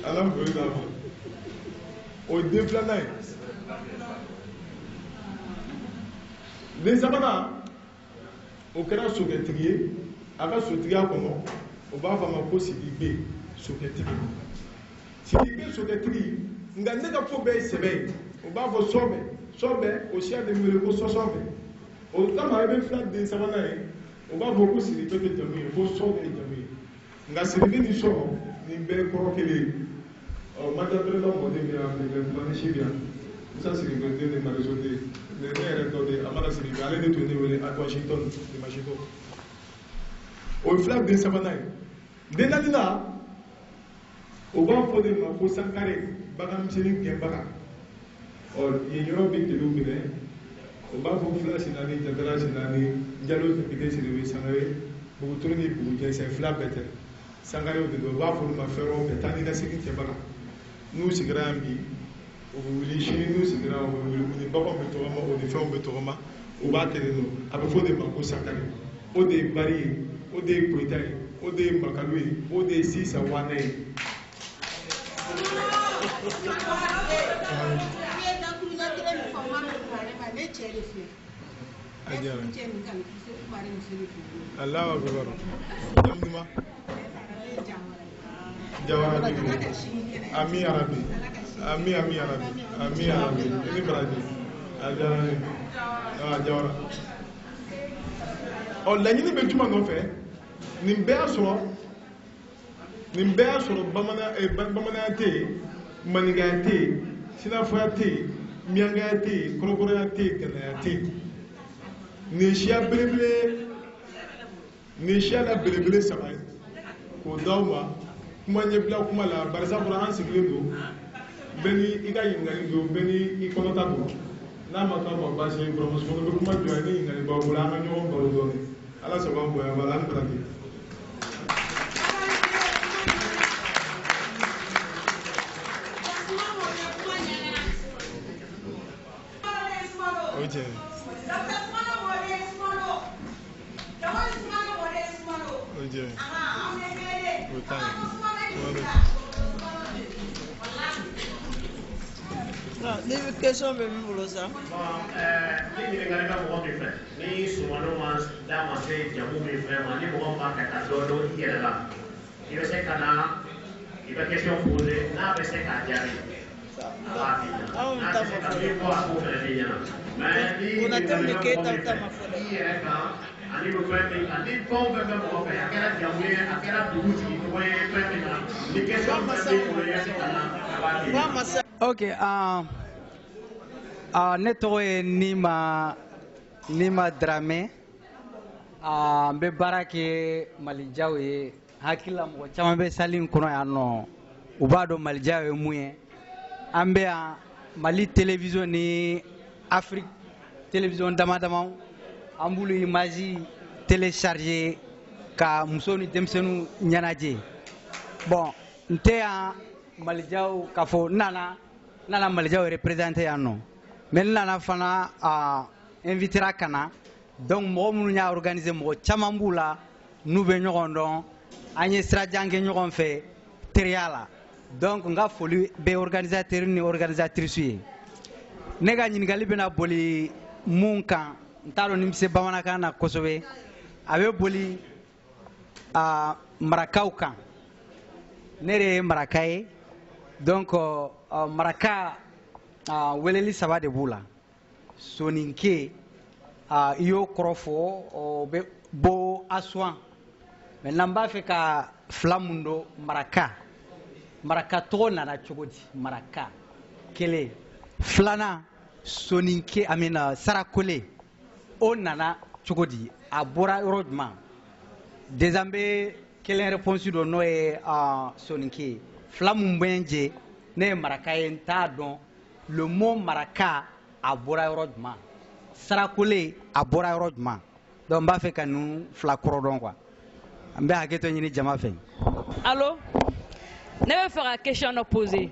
Alam ko da o den filanan ye den sabanan o kɛra sokɛtigi ye a ka sotigiya kɔnɔ o b'a fɔ a ma ko Sidibe sokɛtigi Sidibe sokɛtigi nka ne ka ko bɛɛ ye sɛbɛ ye o b'a fɔ sɔbɛ o siya de wele ko sɔsɔbɛ o kama i bɛ fila den sabanan ye o b'a fɔ ko Sidibe tɛ jamu ye ko sɔ de ye jamu ye nka Sidibe ni sɔ nin bɛɛ kɔrɔ kelen ye Madame Président mɔden bɛ yan Planisi bɛ yan Musa Sidibe den de Mariso den ne yɛrɛ dɔ de Amara Sidibe ale de tun ne wele a Washington Dimasiko o ye fila den sabanan ye den naaninan o b'a fɔ de ma ko Sankare baganmisɛnnin gɛnbaga yen yɔrɔ bɛ jeliw minɛ o b'a fɔ fila Sinani Jatara Sinani Jalo Depite Sidibe Sangare Buguturu ni Bugujɛsɛn fila bɛɛ tɛ Sangarew de don o b'a fɔ olu ma fɛn wɛrɛw bɛɛ taa ni ka segin kɛbaga n'u sigira yan bi o bɛ wuli sini n'u sigira o bɛ wuli u ni baganw bɛ tɔgɔma o ni fɛnw bɛ tɔgɔma o b'a tɛnɛ don a bɛ fɔ de ma ko Sankare o de ye Bari ye o de ye Koyita ye o de ye Makalu ye o de ye Sisa Wane ye. Allahu Akbar. Jamduma. Jawara Bibi. Ami Arabi. Ami Arabi. Ami Arabi. Ini berarti. Ajara. Jawara. Laɲini bɛ juma nɔfɛ nin bɛɛ y'a sɔrɔ bamananya tɛ yen maninkaya tɛ yen sinafoya tɛ yen miyankaya tɛ yen kɔrɔbɔrɔya tɛ yen gɛlɛya tɛ yen nin siya la belebele saba ye k'o d'aw ma kuma ɲɛbila kuma la barisa fɔra an sigilen don bɛɛ ni i ka ɲininkali don bɛɛ ni i kɔnɔta don n'a ma k'a ma baasi ye buramuso kɔnɔ bɛ kuma jɔ ye ni ɲininkali b'aw bolo an ka ɲɔgɔn baro dɔɔni ala sɔnna an bonya wala an baraki. Ni question bɛ min bolo sa. Ni ɲininkali bɛ mɔgɔ min fɛ ni sumanw ma da ma se jamu min fɛ ma ni mɔgɔ b'a fɛ ka dɔn i yɛrɛ la i bɛ se ka na i bɛ question poser n'a bɛ se k'a jaabi a b'a f'i ɲɛna n'a tɛ se ka min fɔ a b'o fɛnɛ f'i ɲɛna mais ni ɲininkali bɛ mɔgɔ min fɛ i yɛrɛ kan ani bɛ fɛn min ani fɛn bɛ mɔgɔ fɛ a kɛra jamu ye a kɛra dugu sigi tɔgɔ ye fɛn min na ni question bɛ min bolo i bɛ se ka na a b'a f'i ɲɛna. Okay, ne tɔgɔ ye Nima Dramé n bɛ baara kɛ Malijaw ye hakili la mɔgɔ caman bɛ salle in kɔnɔ yan nɔ u b'a dɔn Malijaw ye mun ye an bɛ yan Mali télévision ni Afrique télévision dama dama an b'olu image télécharger ka muso ni denmisɛnninw ɲɛnajɛ bon n tɛ yan Malijaw k'a fɔ n nana Malijaw représenter yan nɔ mais n nana fana invitera ka na donc mɔgɔ minnu y'a organiser mɔgɔ caman b'u la n'u bɛ ɲɔgɔn dɔn an ye sirajan kɛ ɲɔgɔn fɛ teriya la donc n ka foli bɛ organisateur ni organisatrice ye ne ka ɲininkali bɛna boli mun kan n t'a dɔn ni n bɛ se bamanankan na kosɛbɛ a bɛ boli marakaw kan ne de ye maraka ye donc maraka weleli saba de b'u la soninke i y'o kɔrɔ fɔ o bɛ bɔ asuwan maintenant n b'a fɛ ka fila mun don maraka tɔgɔ nana cogo di maraka kelen filanan soninke sarakole o nana cogo di a bɔra yɔrɔ jumɛn déjà n bɛ kelen réponse dɔn n'o ye soninke fila mun bɛ n jɛ ne ye maraka ye n t'a dɔn le mot maraka a bɔra yɔrɔ jumɛn sarakole a bɔra yɔrɔ jumɛn donc n b'a fɛ ka ninnu fila kɔrɔ dɔn quoi n bɛ hakɛto ɲini jama fɛ. Allo, ne bɛ fɛ ka question dɔ poser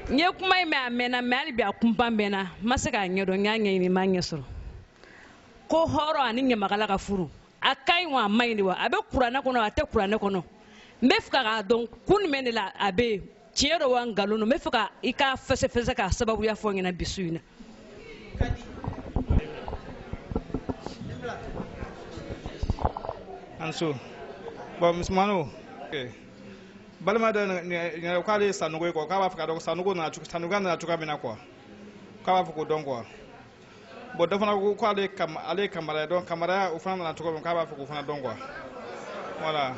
n ye kuma in mɛn a mɛnna mais hali bi a kunpan bɛ n na n ma se k'a ɲɛdɔn n y'a ɲɛɲini n m'a ɲɛ sɔrɔ ko hɔrɔn ani ɲamakala ka furu a ka ɲi wa a man ɲi de wa a bɛ kuranɛ kɔnɔ a tɛ kuranɛ kɔnɔ n bɛ fɛ k'a dɔn kun jumɛn de la a bɛ yen tiɲɛ dɔ wa nkalon don n bɛ fɛ ka i ka fɛsɛfɛsɛ k'a sababuya fɔ n ɲɛna bi su in na. Anso bon musmano balima da ne ko ale sanugo ko ka ba fa sanugo na sanugo na chuka mina kwa ka ba fa ko don kwa bo da fana ko ale kamara don kamara o fana na chuka ka ba fa ko fana don kwa voilà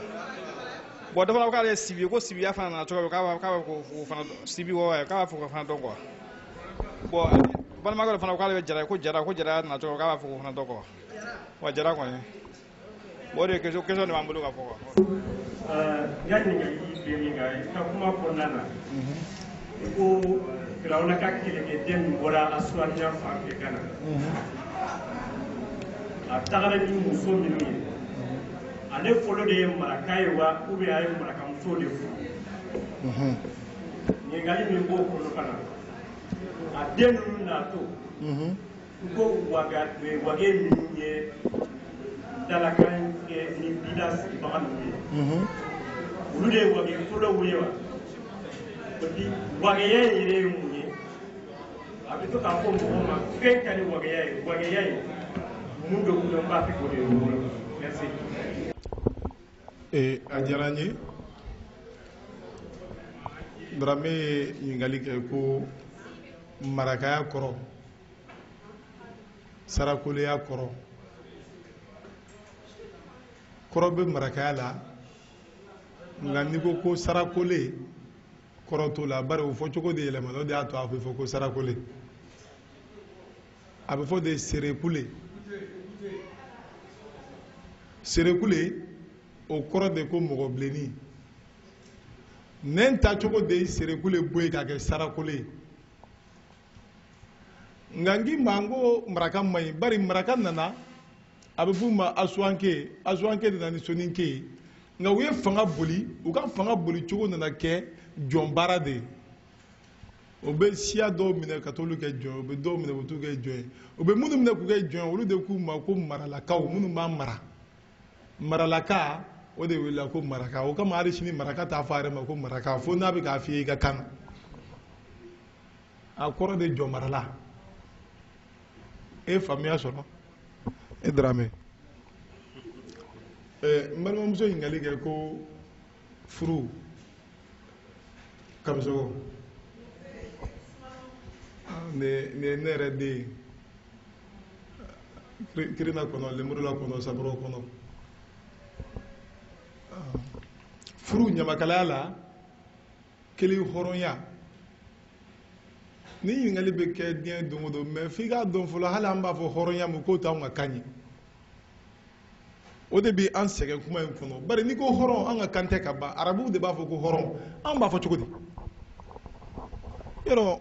bo da fana ko ale sibi ko sibi ya fana na chuka ka ba ko fana sibi wo ka ba fa ko fana don kwa bo balima ko fana ko ale jara na chuka ka ba fa ko fana don kwa wa jara ko ne bore ke question de mambulo ka foko yani ngi bi ngai ta kuma ko nana ko grauna ka kile ke dem bora aswan ya fa ke kana a tagara ni muso minu ye ale folo de marakai wa ubi ay maraka muso de fu ni ngali mi ko ko kana a dem na to ko waga wage mi ye dalakan ke ni bidas bagan ulu de wage folo wuye wa di wage yere munye abito ka ko mo ma fe kan wage yere mun do ko ba fi ko de merci ajaranye drame yingali ke ko marakaya koro sarakuleya koro koro be marakaya la nga ni ko sarakole koro to la bari o fo cogo de yelema no de ato a fo ko sarakole a be fo de serekule o koro de ko mogo bleni nen ta cogo de serekule boy ka ke sarakole nga ngi mango maraka mai bari maraka nana abe fuma aswanke de nani soninke nga we fanga boli u ka fanga boli cogo nana ke jombara de obe sia do mine katolu ke jo obe do mine butu ke jo obe munu mine ku ke jo olu de ku ma ko maralaka o munu ma maralaka o de wela ko maraka o kama ari shini maraka ta fare ma ko maraka fo na be ka fi ga kan akoro de jo marala e famia solo e drame mbalma muso yingali ke ko furu kamso ne nere de kirina kono lemurula kono sabro kono furu nyamakala la keli horonya ni yingali be ke dien dongodo me figa don folo hala amba fo horonya mu ko ta nga kanyi o de bi an sɛgɛn kuma in kɔnɔ bari ni ko hɔrɔn an ka kante ka ban arabuw de b'a fɔ ko hɔrɔn an b'a fɔ cogo di yɔrɔ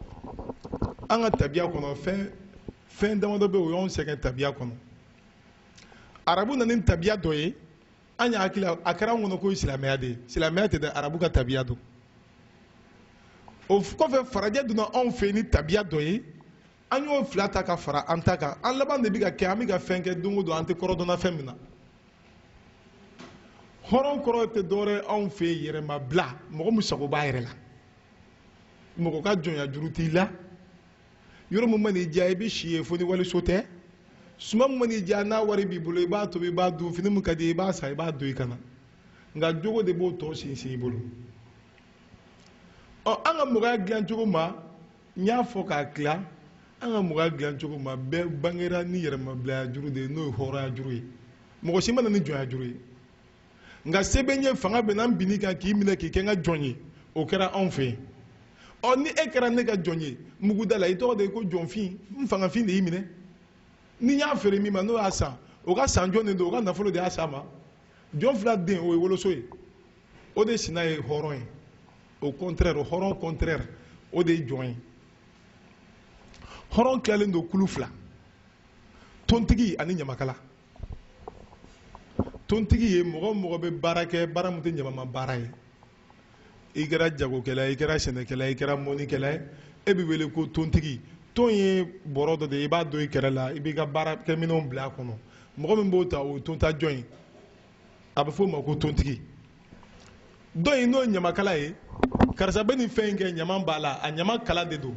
an ka tabiya kɔnɔ fɛn damadɔ bɛ yen o y'anw sɛgɛn tabiya kɔnɔ arabu nana ni tabiya dɔ ye an y'a hakili a kɛra an kɔnɔ ko silamɛya de ye silamɛya tɛ dɛ arabu ka tabiya don o kɔfɛ farajɛ donna anw fɛ ni tabiya dɔ ye an y'o fila ta ka fara an ta kan an laban de bɛ ka kɛ an bɛ ka fɛn kɛ don o don an tɛ kɔrɔdɔnna fɛn min na hɔrɔn kɔrɔ tɛ dɔwɛrɛ anw fɛ yɛrɛma bila mɔgɔ min sago b'a yɛrɛ la mɔgɔ ka jɔnya juru t'i la yɔrɔ min mana i diya i bɛ si ye fo ni waliso tɛ suma min mana i diya n'a wari b'i bolo i b'a tobi i b'a dun fini min ka di i b'a san i b'a don i kana nka jogo de b'o tɔ sinsin i bolo an ka mɔgɔya dilan cogo ma n y'a fɔ k'a dilan an ka mɔgɔya dilan cogo ma bɛɛ bangera ni yɛrɛmabilaya juru de ye n'o ye hɔrɔnya juru ye mɔgɔ si mana ni jɔnya juru ye nka sɛbɛn ye fanga bɛ n'an binni kan k'i minɛ k'i kɛ n ka jɔn ye o kɛra anw fɛ yen ni e kɛra ne ka jɔn ye muguda la i tɔgɔ de ye ko jɔnfin n fangafin de y'i minɛ ni n y'a feere min ma n'o y'a san o ka san jɔn de don o ka nafolo de y'a san ma jɔn fila den o ye woloso ye o de sina ye hɔrɔn ye au contraire hɔrɔn contraire o de ye jɔn ye hɔrɔn tilalen don kulu fila tontigi ani ɲamakala tontigi ye mɔgɔ mɔgɔ bɛ baara kɛ baara min tɛ ɲamama baara ye i kɛra jagokɛla i kɛra sɛnɛkɛla i kɛra mɔnikɛla ye e bɛ wele ko tontigi ton ye bɔrɔ dɔ de ye i b'a don i kɛrɛ la i b'i ka baarakɛminɛnw bila a kɔnɔ mɔgɔ min b'o ta o ye tontajɔn ye a bɛ f'o ma ko tontigi dɔ in n'o ɲamakala ye karisa bɛ nin fɛn in kɛ ɲama b'a la a ɲama kala de don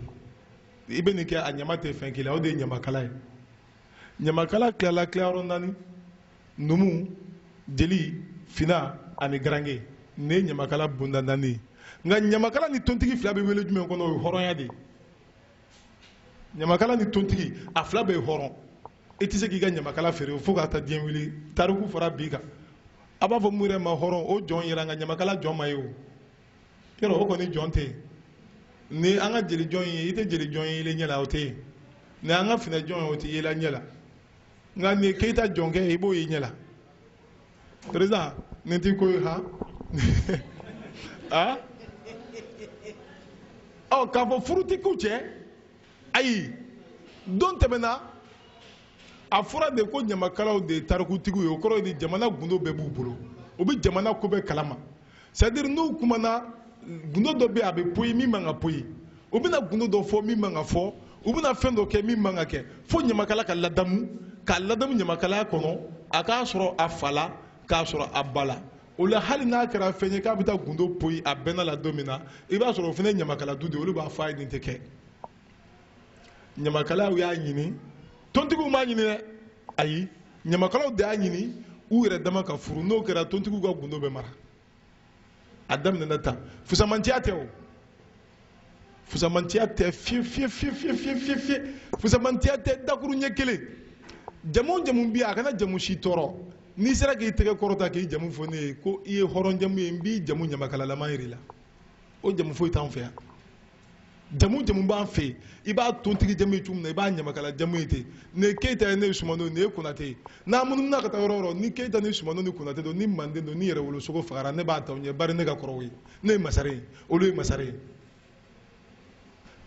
i bɛ nin kɛ a ɲama tɛ fɛn k'i la o de ye ɲamakala ye ɲamakala tilala tilayɔrɔ 4 numu jeli fina ani garange nin ye ɲamakala bonda 4 ye nka ɲamakala ni tontigi fila bɛ wele jumɛn kɔnɔ o ye hɔrɔnya de ye ɲamakala ni tontigi a fila bɛ ye hɔrɔn i tɛ se k'i ka ɲamakala feere fo ka taa diɲɛ wili tariku fara bi kan a b'a fɔ mun yɛrɛ ma hɔrɔn o jɔn yɛrɛ nka ɲamakala jɔn ma ye o yɔrɔ o kɔni jɔn tɛ yen ni an ka jeli jɔn ye i tɛ jeli jɔn ye yelen ɲɛ la o tɛ yen ni an ka finɛ jɔn ye o tɛ yela ɲɛ la nka nin keyita jɔn kɛ i b'o ye ɲɛ la président nin t'i ko ye ha ah ɔ k'a fɔ furutigiw cɛ ayi don tɛmɛna a fɔra de ko ɲamakalaw de ye tarikutigiw ye o kɔrɔ ye de jamana gundo bɛɛ b'u bolo u bɛ jamana ko bɛɛ kalama c'est à dire n'u kumana gundo dɔ bɛ yen a bɛ poyi min man ka poyi u bɛna gundo dɔ fɔ min man ka fɔ u bɛna fɛn dɔ kɛ min man ka kɛ fo ɲamakala ka ladamu ɲamakalaya kɔnɔ a k'a sɔrɔ a fa la k'a sɔrɔ a ba la o la hali n'a kɛra fɛn ye k'a bɛ taa gundo poyi a bɛnna la don min na i b'a sɔrɔ o fana ye ɲamakala du de ye olu b'a fɔ a ye nin tɛ kɛ ɲamakalaw y'a ɲini tontigiw m'a ɲini dɛ ayi ɲamakalaw de y'a ɲini u yɛrɛ dama ka furu n'o kɛra tontigiw ka gundo bɛ mara a daminɛna tan fusamantiya tɛ o fusamantiya tɛ fiye fusamantiya tɛ dakuru ɲɛ kelen jamu jamu bɛ yen a kana jamu si tɔɔrɔ n'i sera k'i tɛgɛ kɔrɔta k'i jamu fɔ ne ye ko i ye hɔrɔn jamu ye n b'i jamu ɲamakalalama jira i la o jamu foyi t'an fɛ yan jamu jamu b'an fɛ yen i b'a tontigi jamu ye cogo min na i b'a ɲamakala jamu ye ten nin ye keyita ye ne ye sumano nin ye konate ye n'an munumuna ka taa yɔrɔ o yɔrɔ ni keyita ni sumano ni konate don ni manden don ni yɛrɛ wolosogo fagara ne b'a ta o ɲɛ bari ne ka kɔrɔ o ye ne ye masare ye olu ye masare ye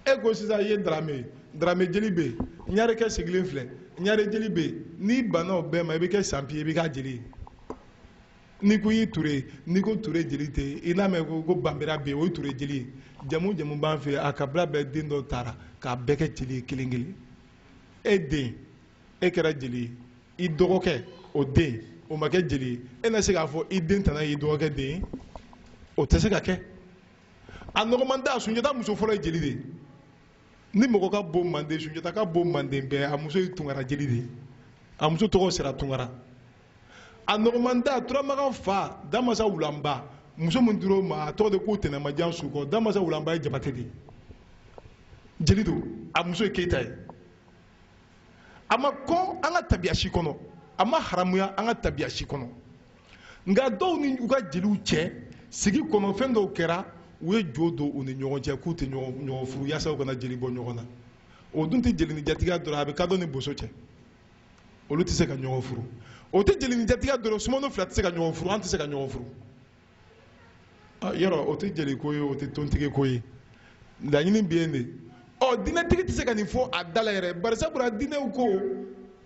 e ko sisan i ye darame ye darame jeli bɛ yen ɲarekɛ sigilen filɛ ɲare jeli bɛ yen n'i banna o bɛɛ ma i bɛ kɛ sanpi i bɛ k'a jeli ye n'i ko i ye ture n'i ko ture jeli tɛ i n'a mɛn ko banbera bɛ yen o ye ture jeli ye jamu jamu b'an fɛ a kabila bɛɛ den dɔ taara k'a bɛɛ kɛ jeli ye kelen kelen e den e kɛra jeli ye i dɔgɔkɛ o den o ma kɛ jeli ye e na se k'a fɔ i den tana y'i dɔgɔkɛ den ye o tɛ se ka kɛ a nɔgɔman tɛ a Sunjata muso fɔlɔ ye jeli de ye ni mɔgɔ ka bon manden Sunjata ka bon manden bɛɛ a muso ye Tunkara jeli de ye a muso tɔgɔ sera Tunkara a nɔgɔman tɛ a Turamagan fa Damasa Wulanba muso min dir'o ma a tɔgɔ de ko Tɛnɛmajan Sukɔ Damasa Wulanba ye Jabate de ye jeli don a muso ye Keyita ye a ma kɔn an ka tabiya si kɔnɔ a ma haramuya an ka tabiya si kɔnɔ nka dɔw ni u ka jeliw cɛ sigi kɔnɔ fɛn dɔw kɛra u ye jo don u ni ɲɔgɔn cɛ k'u tɛ ɲɔgɔn furu yaasa u kana jeli bɔ ɲɔgɔn na o dun tɛ jeli ni jatigiya dɔrɔn a bɛ kadɔ ni boso cɛ olu tɛ se ka ɲɔgɔn furu o tɛ jeli ni jatigiya dɔrɔn sumano fila tɛ se ka ɲɔgɔn furu an tɛ se ka ɲɔgɔn furu yɔrɔ o tɛ jeli ko ye o tɛ tontigi ko ye laɲini bɛ yen de diinɛtigi tɛ se ka nin fɔ a da la yɛrɛ bari sabula diinɛw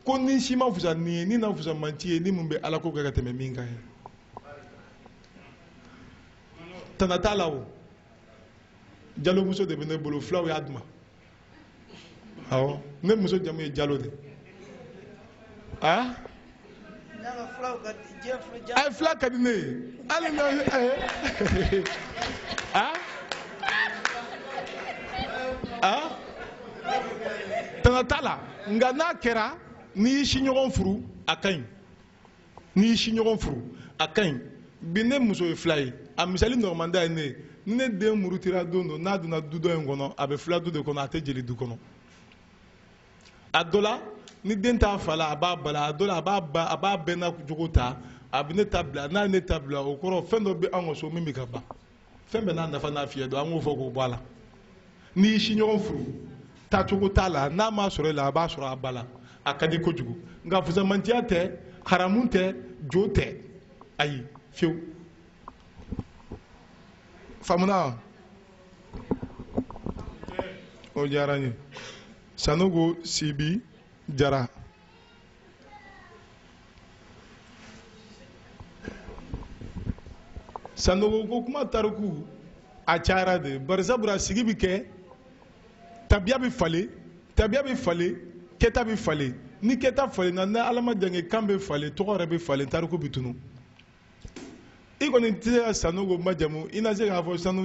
ko ni si ma fusa nin ye ni na fusa man ci ye ni mun bɛ ala ko kɛ ka tɛmɛ min kan ye tana t'a la o Jalo muso de bɛ ne bolo fulaw y'a duma awɔ ne muso jamu ye Jalo de a fila ka di ne ye hali tana t'a la nka n'a kɛra n'i y'i si ɲɔgɔn furu a ka ɲi n'i y'i si ɲɔgɔn furu a ka ɲi bi ne muso ye fila ye a misali nɔgɔmanda ye ne ye ni ne den murutira don dɔ n'a donna du dɔ in kɔnɔ a bɛ fila du de kɔnɔ a tɛ jeli du kɔnɔ a dɔ la ni den t'a fa la a b'a bala a dɔ la a b'a bɛɛ n'a jogo ta a bɛ ne ta bila n'a ye ne ta bila o kɔrɔ fɛn dɔ bɛ anw ka so min bɛ ka ban fɛn bɛɛ n'a nafa n'a fiɲɛ don an k'o fɔ k'o bɔ a la n'i y'i si ɲɔgɔn furu taacogo t'a la n'a m'a sɔrɔ e la a b'a sɔrɔ a ba la a ka di kojugu nka fusamantiya tɛ haramu tɛ jo tɛ ayi fiyewu faamuna o diyara n ye Sanogo Sibi Jara Sanogo ko kuma tariku a cayara de bari sabula sigi bɛ kɛ tabiya bɛ falen kɛta bɛ falen ni kɛta falenna ni Ala ma jan kɛ kan bɛ falen tɔgɔ yɛrɛ bɛ falen tariku bɛ tunun i kɔni tɛ se ka Sanogo majamu i na se k'a fɔ sanu